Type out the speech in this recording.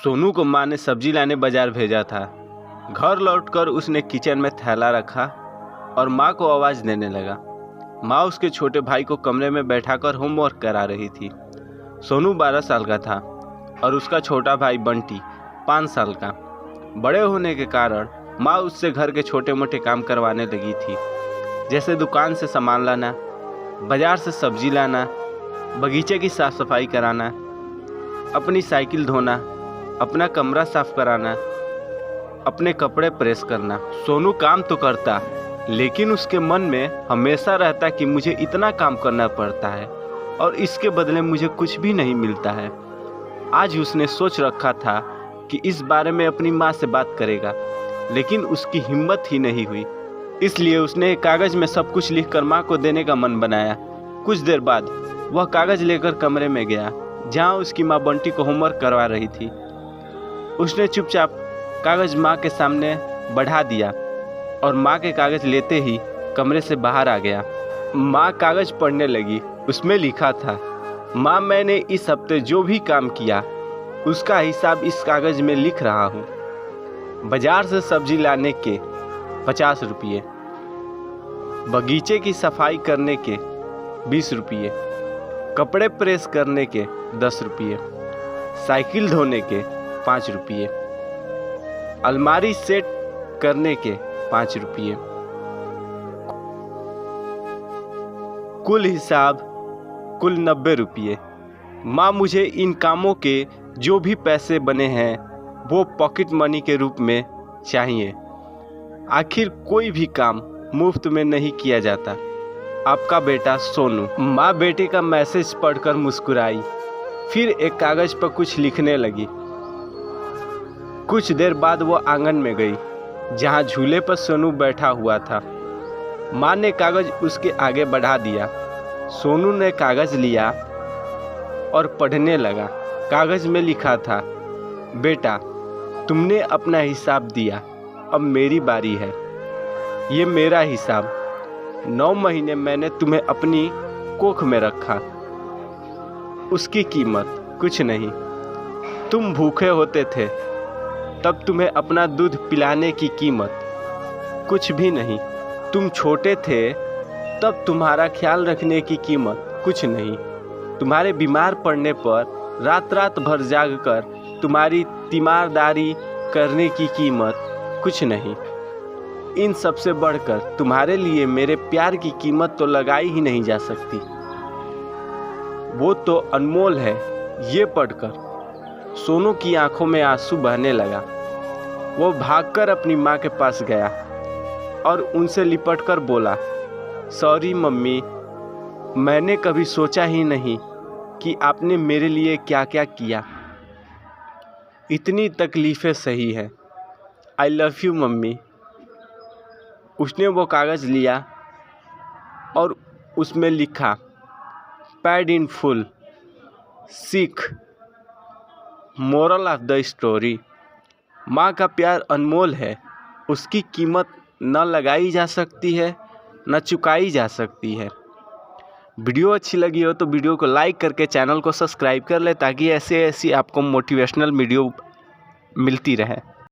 सोनू को माँ ने सब्जी लाने बाजार भेजा था। घर लौटकर उसने किचन में थैला रखा और माँ को आवाज़ देने लगा। माँ उसके छोटे भाई को कमरे में बैठाकर होमवर्क करा रही थी। सोनू 12 साल का था और उसका छोटा भाई बंटी 5 साल का। बड़े होने के कारण माँ उससे घर के छोटे मोटे काम करवाने लगी थी, जैसे दुकान से सामान लाना, बाजार से सब्जी लाना, बगीचे की साफ सफाई कराना, अपनी साइकिल धोना, अपना कमरा साफ कराना, अपने कपड़े प्रेस करना। सोनू काम तो करता, लेकिन उसके मन में हमेशा रहता कि मुझे इतना काम करना पड़ता है और इसके बदले मुझे कुछ भी नहीं मिलता है। आज उसने सोच रखा था कि इस बारे में अपनी माँ से बात करेगा, लेकिन उसकी हिम्मत ही नहीं हुई। इसलिए उसने एक कागज़ में सब कुछ लिखकर माँ को देने का मन बनाया। कुछ देर बाद वह कागज़ लेकर कमरे में गया, जहाँ उसकी माँ बंटी को होमवर्क करवा रही थी। उसने चुपचाप कागज़ माँ के सामने बढ़ा दिया और माँ के कागज़ लेते ही कमरे से बाहर आ गया। माँ कागज़ पढ़ने लगी। उसमें लिखा था, माँ, मैंने इस हफ्ते जो भी काम किया उसका हिसाब इस कागज़ में लिख रहा हूँ। बाजार से सब्जी लाने के 50 रुपये, बगीचे की सफाई करने के 20 रुपये, कपड़े प्रेस करने के 10 रुपये, साइकिल धोने के 5 रुपये, अलमारी सेट करने के 5 रुपये। कुल हिसाब कुल 90 रुपये। माँ, मुझे इन कामों के जो भी पैसे बने हैं वो पॉकेट मनी के रूप में चाहिए। आखिर कोई भी काम मुफ्त में नहीं किया जाता। आपका बेटा सोनू। माँ बेटे का मैसेज पढ़कर मुस्कुराई, फिर एक कागज़ पर कुछ लिखने लगी। कुछ देर बाद वो आंगन में गई, जहाँ झूले पर सोनू बैठा हुआ था। माँ ने कागज़ उसके आगे बढ़ा दिया। सोनू ने कागज़ लिया और पढ़ने लगा। कागज़ में लिखा था, बेटा, तुमने अपना हिसाब दिया, अब मेरी बारी है। ये मेरा हिसाब। 9 महीने मैंने तुम्हें अपनी कोख में रखा, उसकी कीमत कुछ नहीं। तुम भूखे होते थे तब तुम्हें अपना दूध पिलाने की कीमत कुछ भी नहीं। तुम छोटे थे तब तुम्हारा ख्याल रखने की कीमत कुछ नहीं। तुम्हारे बीमार पड़ने पर रात रात भर जागकर तुम्हारी तीमारदारी करने की कीमत कुछ नहीं। इन सब से बढ़कर तुम्हारे लिए मेरे प्यार की कीमत तो लगाई ही नहीं जा सकती। वो तो अनमोल है। ये पढ़कर सोनू की आंखों में आंसू बहने लगा। वो भागकर अपनी माँ के पास गया और उनसे लिपटकर बोला, सॉरी मम्मी, मैंने कभी सोचा ही नहीं कि आपने मेरे लिए क्या क्या किया। इतनी तकलीफ़ें सही है। I love you mummy. उसने वो कागज़ लिया और उसमें लिखा, पैड इन फुल, सीख, मोरल ऑफ द स्टोरी। माँ का प्यार अनमोल है। उसकी कीमत न लगाई जा सकती है, न चुकाई जा सकती है। वीडियो अच्छी लगी हो तो वीडियो को लाइक करके चैनल को सब्सक्राइब कर ले, ताकि ऐसी आपको मोटिवेशनल वीडियो मिलती रहे।